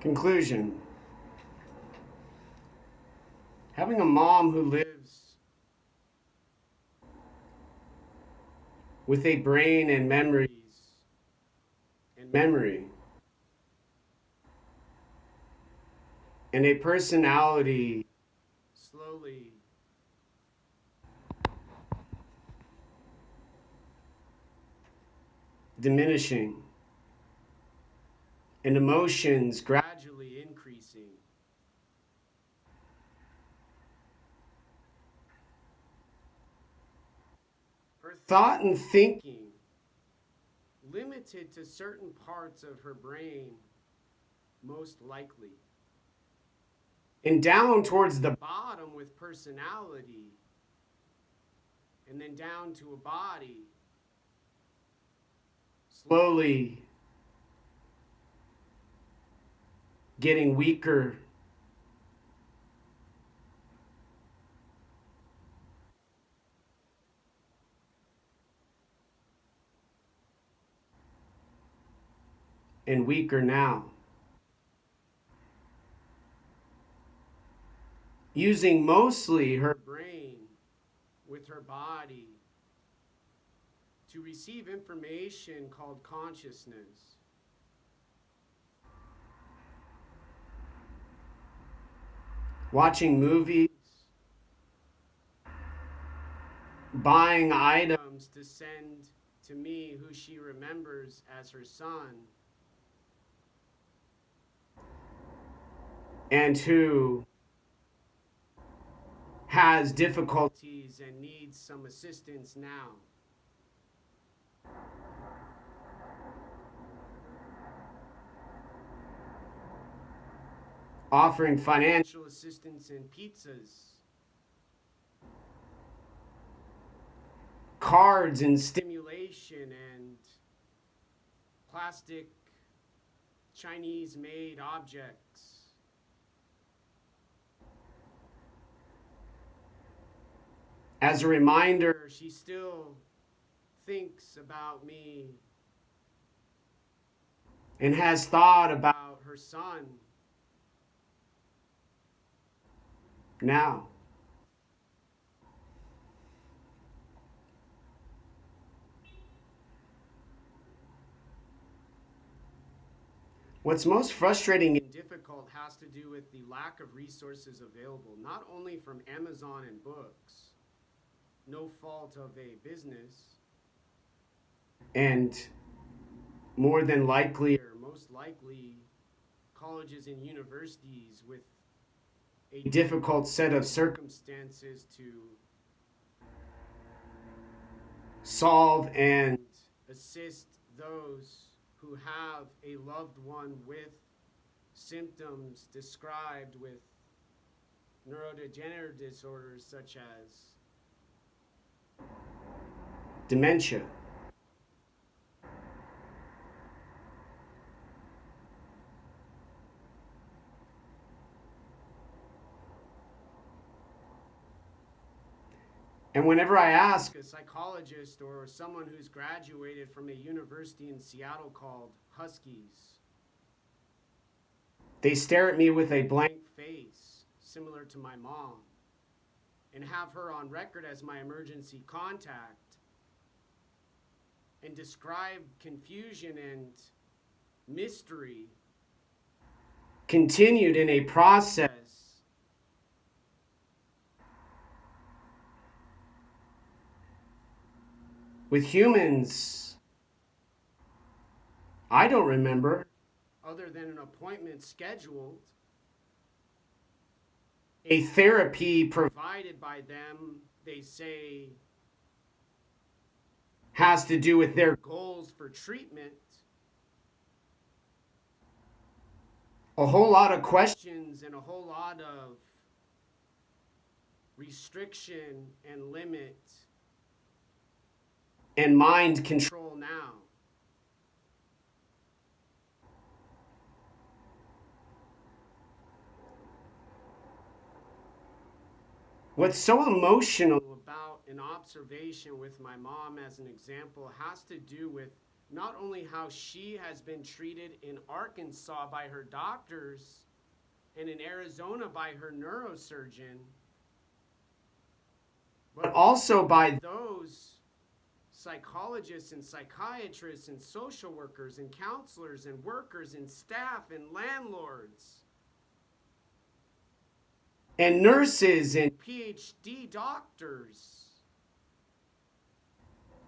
Conclusion. Having a mom who lives with a brain and memory and a personality slowly diminishing and emotions gradually increasing. Her thought and thinking limited to certain parts of her brain, most likely. And down towards the bottom with personality, and then down to a body, slowly getting weaker and weaker now. Using mostly her brain with her body to receive information called consciousness. Watching movies, buying items to send to me who she remembers as her son, and who has difficulties and needs some assistance now. Offering financial assistance and pizzas, cards and stimulation and plastic Chinese made objects. As a reminder, she still thinks about me and has thought about her son now. What's most frustrating and difficult has to do with the lack of resources available, not only from Amazon and books, no fault of a business, and more than likely, or most likely, colleges and universities with a difficult set of circumstances to solve and assist those who have a loved one with symptoms described with neurodegenerative disorders such as dementia. And whenever I ask a psychologist or someone who's graduated from a university in Seattle called Huskies, they stare at me with a blank face, similar to my mom, and have her on record as my emergency contact, and describe confusion and mystery continued in a process with humans I don't remember, other than an appointment scheduled, a therapy provided by them, they say, has to do with their goals for treatment. A whole lot of questions and a whole lot of restriction and limit and mind control now. What's so emotional about an observation with my mom as an example has to do with not only how she has been treated in Arkansas by her doctors and in Arizona by her neurosurgeon, but also by those psychologists and psychiatrists and social workers and counselors and workers and staff and landlords and nurses and PhD doctors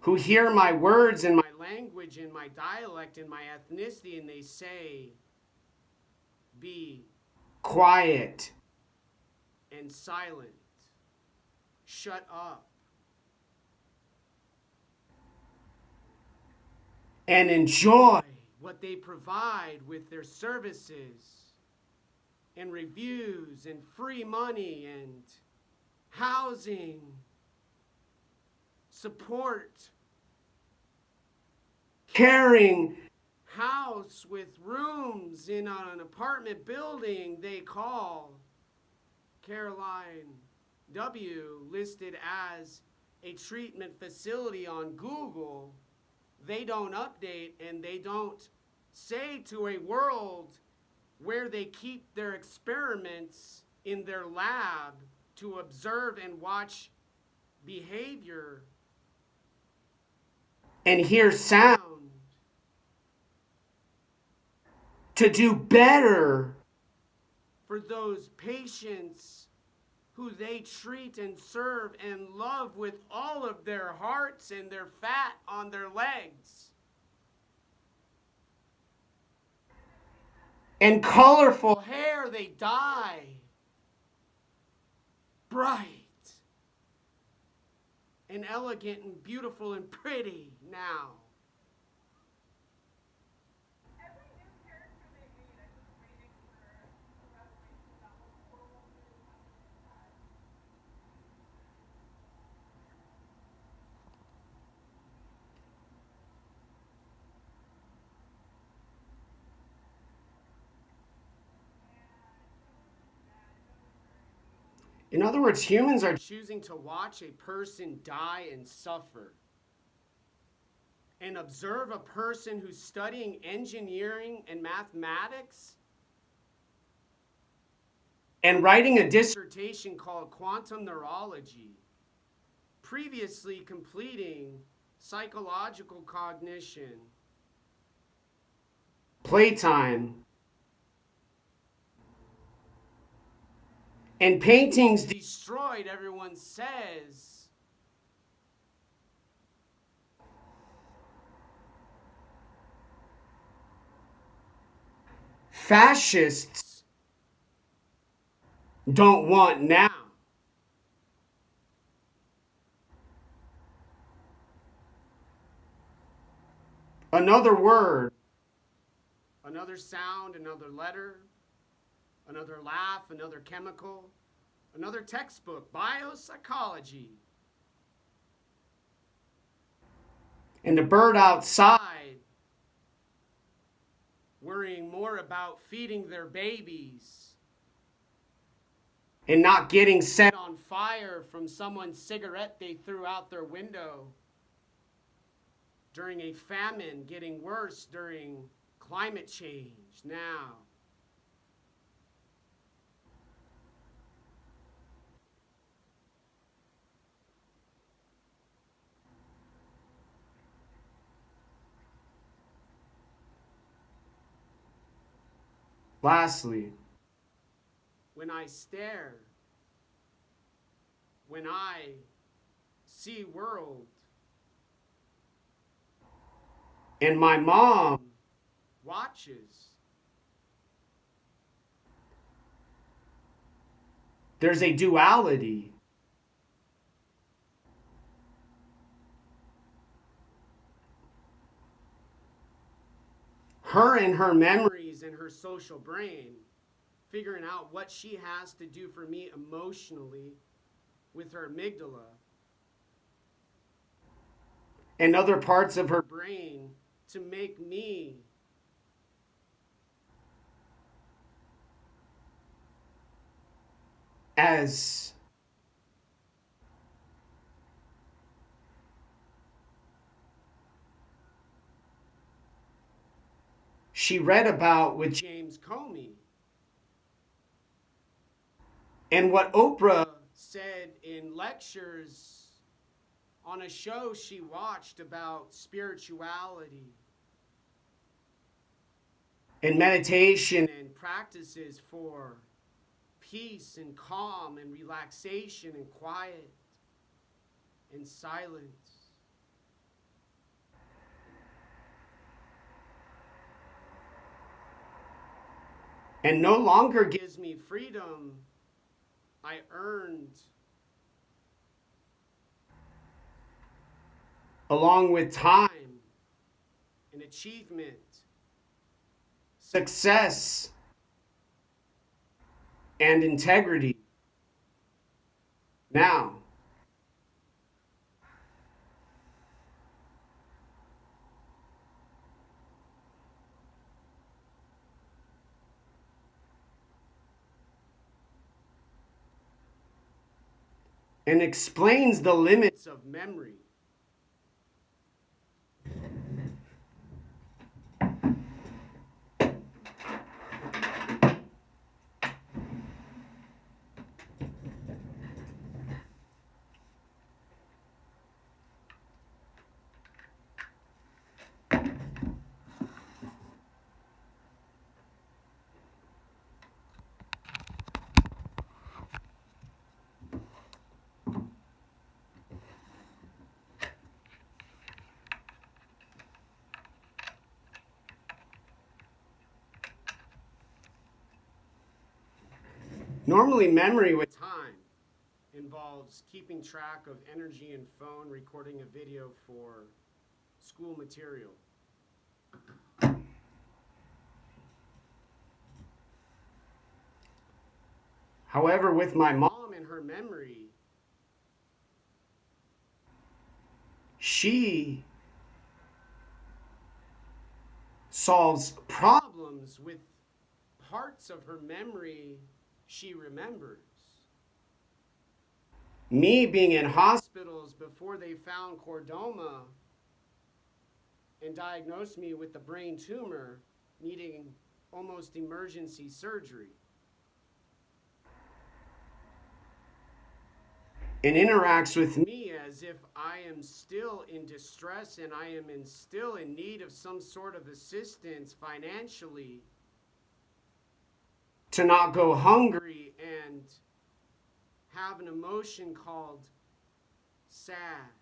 who hear my words and my language and my dialect and my ethnicity and they say, be quiet and silent, shut up, and enjoy what they provide with their services and reviews and free money and housing, support, caring house with rooms in an apartment building they call Caroline W, listed as a treatment facility on Google. They don't update and they don't say to a world where they keep their experiments in their lab to observe and watch behavior and hear sound to do better for those patients who they treat and serve and love with all of their hearts and their fat on their legs. And colorful hair they dye bright and elegant and beautiful and pretty now. In other words, humans are choosing to watch a person die and suffer and observe a person who's studying engineering and mathematics and writing a dissertation called quantum neurology, previously completing psychological cognition, playtime, and paintings destroyed, everyone says. Fascists don't want now. Another word, another sound, another letter, another laugh, another chemical, another textbook, biopsychology. And the bird outside worrying more about feeding their babies and not getting set on fire from someone's cigarette they threw out their window during a famine, getting worse during climate change now. Lastly, when I stare, when I see world, and my mom watches, there's a duality. Her and her memories and her social brain figuring out what she has to do for me emotionally with her amygdala and other parts of her brain to make me as she read about with James Comey. And what Oprah said in lectures on a show she watched about spirituality and meditation and practices for peace and calm and relaxation and quiet and silence. And no longer gives me freedom I earned along with time and achievement, success, and integrity. Now, and explains the limits of memory. Normally, memory with time involves keeping track of energy and phone, recording a video for school material. However, with my mom and her memory, she solves problems with parts of her memory she remembers. Me being in hospitals before they found chordoma and diagnosed me with a brain tumor needing almost emergency surgery. And interacts with me as if I am still in distress and I am still in need of some sort of assistance financially to not go hungry and have an emotion called sad.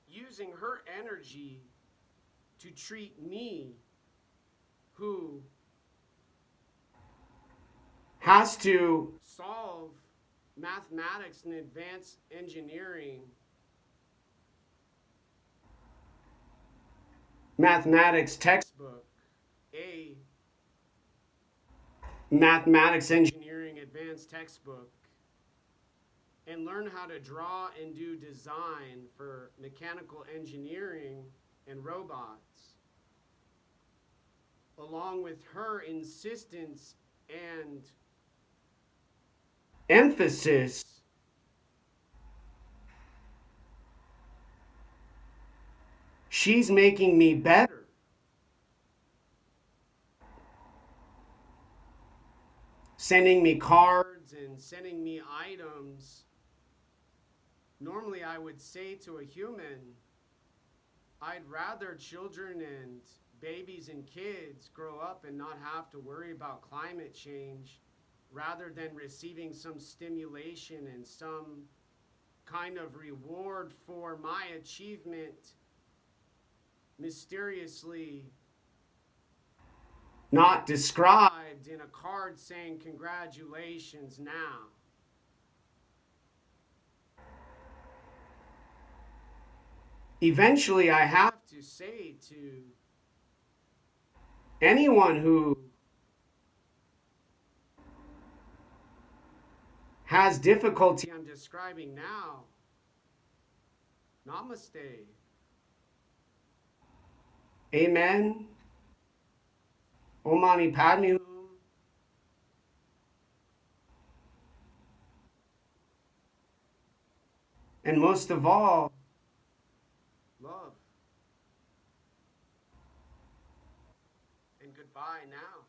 Using her energy to treat me, who has to solve mathematics and advanced engineering, mathematics textbook, a mathematics engineering advanced textbook, and learn how to draw and do design for mechanical engineering and robots, along with her insistence and emphasis she's making me better. Sending me cards and sending me items. Normally I would say to a human, I'd rather children and babies and kids grow up and not have to worry about climate change rather than receiving some stimulation and some kind of reward for my achievement mysteriously not described in a card saying congratulations now. Eventually I have to say to anyone who has difficulty I'm describing now, namaste. Amen. Om Mani Padme Hum. And most of all, and goodbye now.